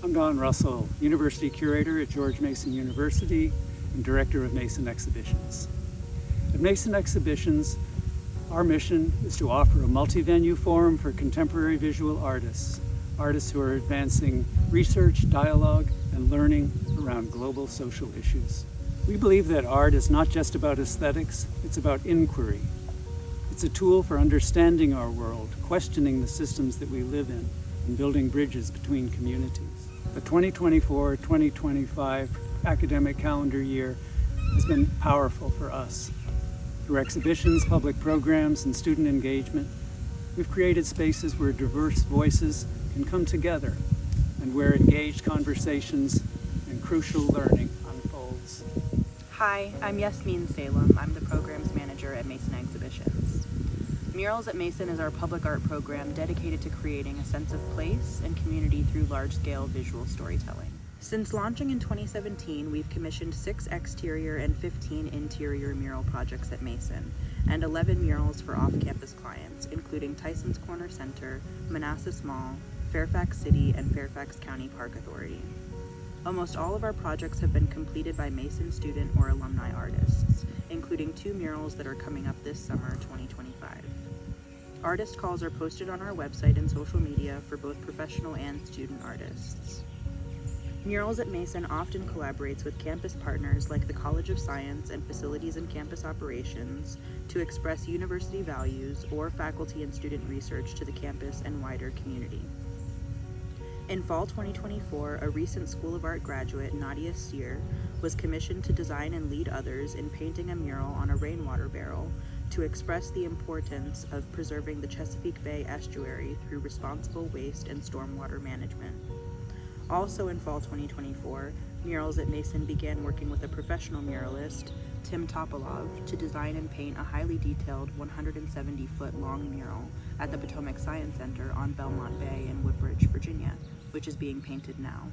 I'm Don Russell, University Curator at George Mason University and Director of Mason Exhibitions. At Mason Exhibitions, our mission is to offer a multi-venue forum for contemporary visual artists who are advancing research, dialogue, and learning around global social issues. We believe that art is not just about aesthetics, it's about inquiry. It's a tool for understanding our world, questioning the systems that we live in, and building bridges between communities. The 2024-2025 academic calendar year has been powerful for us. Through exhibitions, public programs, and student engagement, we've created spaces where diverse voices can come together and where engaged conversations and crucial learning unfolds. Hi, I'm Yasmin Salem. I'm the Programs Manager at Mason Exhibitions. Murals at Mason is our public art program dedicated to creating a sense of place and community through large-scale visual storytelling. Since launching in 2017, we've commissioned 6 exterior and 15 interior mural projects at Mason, and 11 murals for off-campus clients, including Tyson's Corner Center, Manassas Mall, Fairfax City, and Fairfax County Park Authority. Almost all of our projects have been completed by Mason student or alumni artists, including 2 murals that are coming up this summer, 2025. Artist calls are posted on our website and social media for both professional and student artists. Murals at Mason often collaborates with campus partners like the College of Science and Facilities and Campus Operations to express university values or faculty and student research to the campus and wider community. In fall 2024, a recent School of Art graduate, Nadia Steer, was commissioned to design and lead others in painting a mural on a rainwater barrel to express the importance of preserving the Chesapeake Bay estuary through responsible waste and stormwater management. Also in fall 2024, Murals at Mason began working with a professional muralist, Tim Topolov, to design and paint a highly detailed 170-foot long mural at the Potomac Science Center on Belmont Bay in Woodbridge, Virginia, which is being painted now.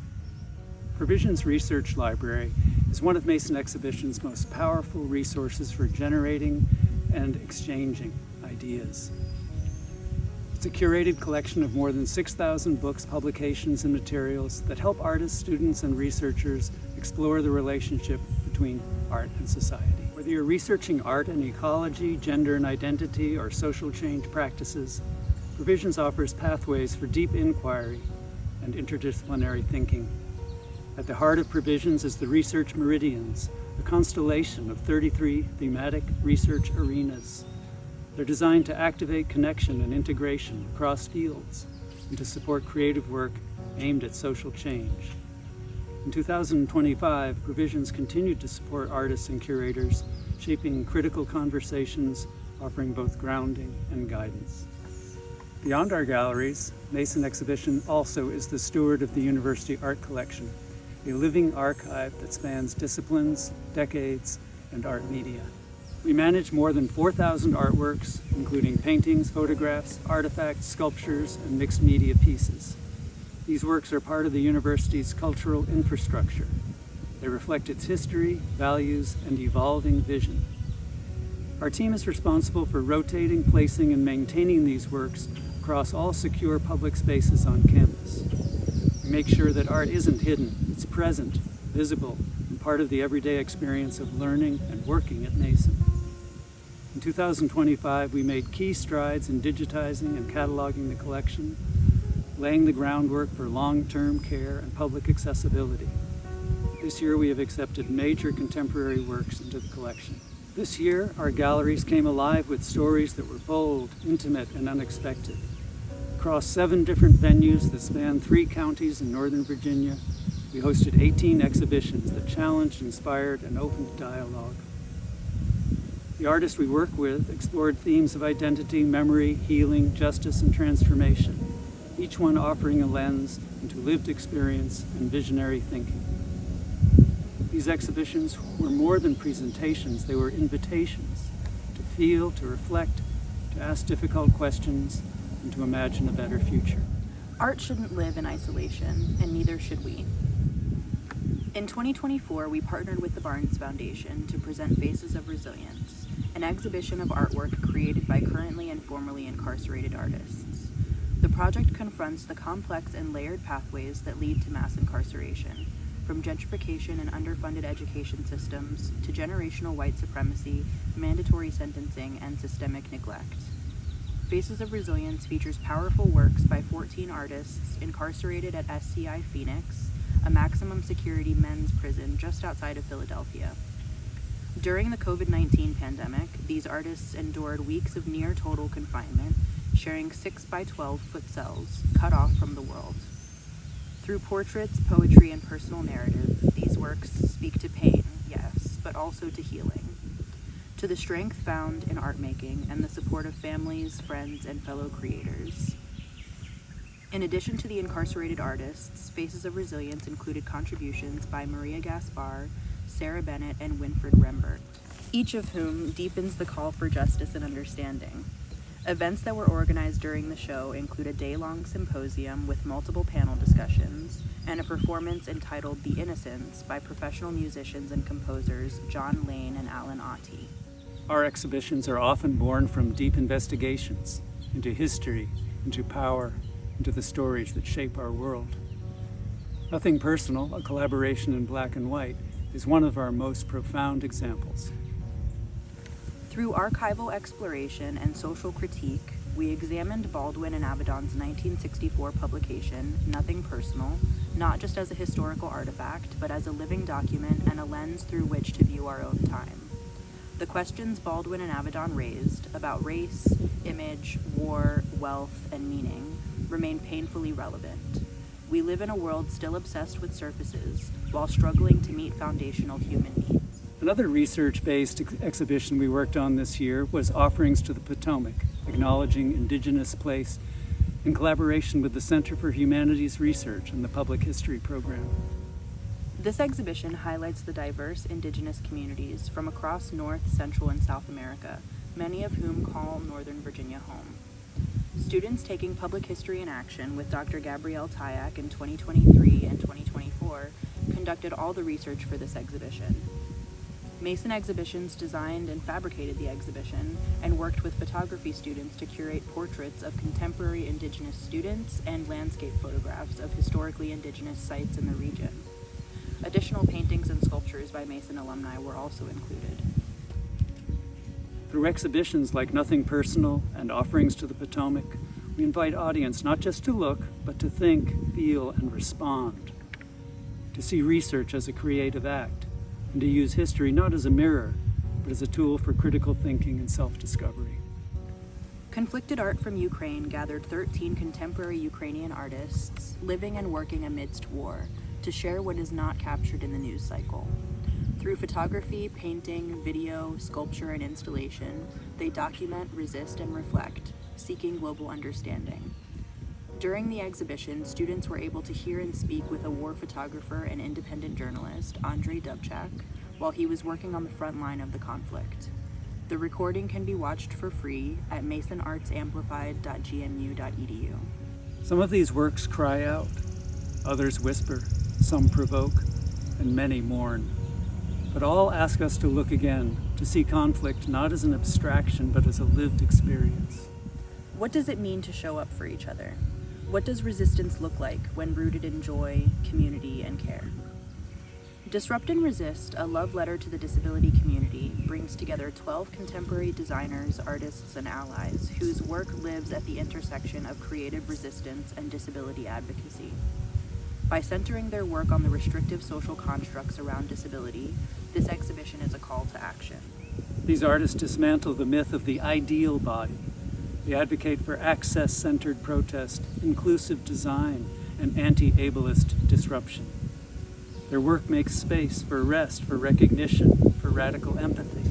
Provisions Research Library is one of Mason Exhibitions' most powerful resources for generating and exchanging ideas. It's a curated collection of more than 6,000 books, publications, and materials that help artists, students, and researchers explore the relationship between art and society. Whether you're researching art and ecology, gender and identity, or social change practices, Provisions offers pathways for deep inquiry and interdisciplinary thinking. At the heart of Provisions is the Research Meridians, a constellation of 33 thematic research arenas. They're designed to activate connection and integration across fields and to support creative work aimed at social change. In 2025, Provisions continued to support artists and curators, shaping critical conversations, offering both grounding and guidance. Beyond our galleries, Mason Exhibition also is the steward of the University Art Collection, a living archive that spans disciplines, decades, and art media. We manage more than 4,000 artworks, including paintings, photographs, artifacts, sculptures, and mixed media pieces. These works are part of the university's cultural infrastructure. They reflect its history, values, and evolving vision. Our team is responsible for rotating, placing, and maintaining these works across all secure public spaces on campus. We make sure that art isn't hidden, it's present, visible, and part of the everyday experience of learning and working at Mason. In 2025, we made key strides in digitizing and cataloging the collection, laying the groundwork for long-term care and public accessibility. This year, we have accepted major contemporary works into the collection. This year, our galleries came alive with stories that were bold, intimate, and unexpected. Across 7 different venues that span 3 counties in Northern Virginia, we hosted 18 exhibitions that challenged, inspired, and opened dialogue. The artists we work with explored themes of identity, memory, healing, justice, and transformation, each one offering a lens into lived experience and visionary thinking. These exhibitions were more than presentations, they were invitations to feel, to reflect, to ask difficult questions, and to imagine a better future. Art shouldn't live in isolation, and neither should we. In 2024, we partnered with the Barnes Foundation to present Faces of Resilience, an exhibition of artwork created by currently and formerly incarcerated artists. The project confronts the complex and layered pathways that lead to mass incarceration, from gentrification and underfunded education systems to generational white supremacy, mandatory sentencing, and systemic neglect. Faces of Resilience features powerful works by 14 artists incarcerated at SCI Phoenix, a maximum security men's prison just outside of Philadelphia. During the COVID-19 pandemic, these artists endured weeks of near total confinement, sharing 6x12 foot cells cut off from the world. Through portraits, poetry, and personal narrative, these works speak to pain, yes, but also to healing, to the strength found in art making and the support of families, friends, and fellow creators. In addition to the incarcerated artists, Faces of Resilience included contributions by Maria Gaspar, Sarah Bennett, and Winfred Rembert, each of whom deepens the call for justice and understanding. Events that were organized during the show include a day-long symposium with multiple panel discussions and a performance entitled The Innocents by professional musicians and composers John Lane and Alan Ottey. Our exhibitions are often born from deep investigations into history, into power, into the stories that shape our world. Nothing Personal, a collaboration in black and white, is one of our most profound examples. Through archival exploration and social critique, we examined Baldwin and Avedon's 1964 publication, Nothing Personal, not just as a historical artifact, but as a living document and a lens through which to view our own time. The questions Baldwin and Avedon raised about race, image, war, wealth, and meaning remain painfully relevant. We live in a world still obsessed with surfaces while struggling to meet foundational human needs. Another research-based exhibition we worked on this year was Offerings to the Potomac, Acknowledging Indigenous Place, in collaboration with the Center for Humanities Research and the Public History Program. This exhibition highlights the diverse Indigenous communities from across North, Central, and South America, many of whom call Northern Virginia home. Students taking public history in action with Dr. Gabrielle Tyack in 2023 and 2024 conducted all the research for this exhibition. Mason Exhibitions designed and fabricated the exhibition and worked with photography students to curate portraits of contemporary Indigenous students and landscape photographs of historically Indigenous sites in the region. Additional paintings and sculptures by Mason alumni were also included. Through exhibitions like Nothing Personal and Offerings to the Potomac, we invite audience not just to look, but to think, feel, and respond, to see research as a creative act, and to use history not as a mirror, but as a tool for critical thinking and self-discovery. Conflicted Art from Ukraine gathered 13 contemporary Ukrainian artists living and working amidst war to share what is not captured in the news cycle. Through photography, painting, video, sculpture, and installation, they document, resist, and reflect, seeking global understanding. During the exhibition, students were able to hear and speak with a war photographer and independent journalist, Andrei Dubchak, while he was working on the front line of the conflict. The recording can be watched for free at masonartsamplified.gmu.edu. Some of these works cry out, others whisper, some provoke, and many mourn. But all ask us to look again, to see conflict not as an abstraction, but as a lived experience. What does it mean to show up for each other? What does resistance look like when rooted in joy, community, and care? Disrupt and Resist, a love letter to the disability community, brings together 12 contemporary designers, artists, and allies whose work lives at the intersection of creative resistance and disability advocacy. By centering their work on the restrictive social constructs around disability, this exhibition is a call to action. These artists dismantle the myth of the ideal body. They advocate for access-centered protest, inclusive design, and anti-ableist disruption. Their work makes space for rest, for recognition, for radical empathy.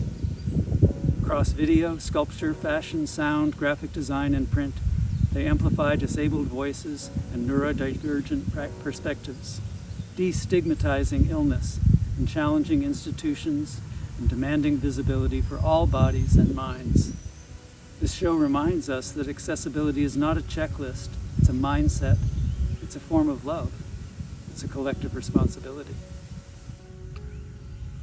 Across video, sculpture, fashion, sound, graphic design, and print, they amplify disabled voices and neurodivergent perspectives, destigmatizing illness and challenging institutions and demanding visibility for all bodies and minds. This show reminds us that accessibility is not a checklist, it's a mindset, it's a form of love, it's a collective responsibility.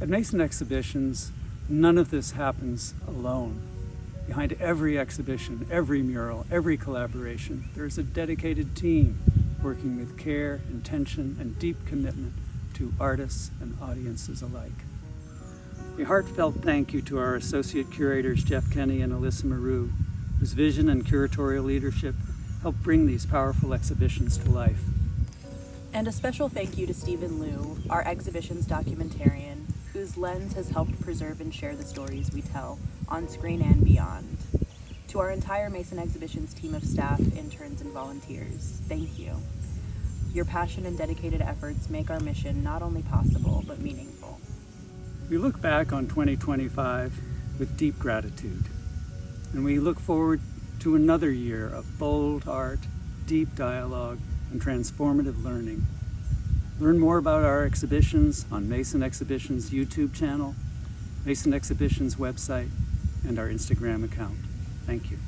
At Mason Exhibitions, none of this happens alone. Behind every exhibition, every mural, every collaboration, there is a dedicated team working with care, intention, and deep commitment to artists and audiences alike. A heartfelt thank you to our associate curators, Jeff Kenny and Alyssa Maru, whose vision and curatorial leadership helped bring these powerful exhibitions to life. And a special thank you to Stephen Liu, our exhibitions documentarian, whose lens has helped preserve and share the stories we tell, on screen and beyond. To our entire Mason Exhibitions team of staff, interns, and volunteers, thank you. Your passion and dedicated efforts make our mission not only possible, but meaningful. We look back on 2025 with deep gratitude, and we look forward to another year of bold art, deep dialogue, and transformative learning. Learn more about our exhibitions on Mason Exhibitions YouTube channel, Mason Exhibitions website, and our Instagram account. Thank you.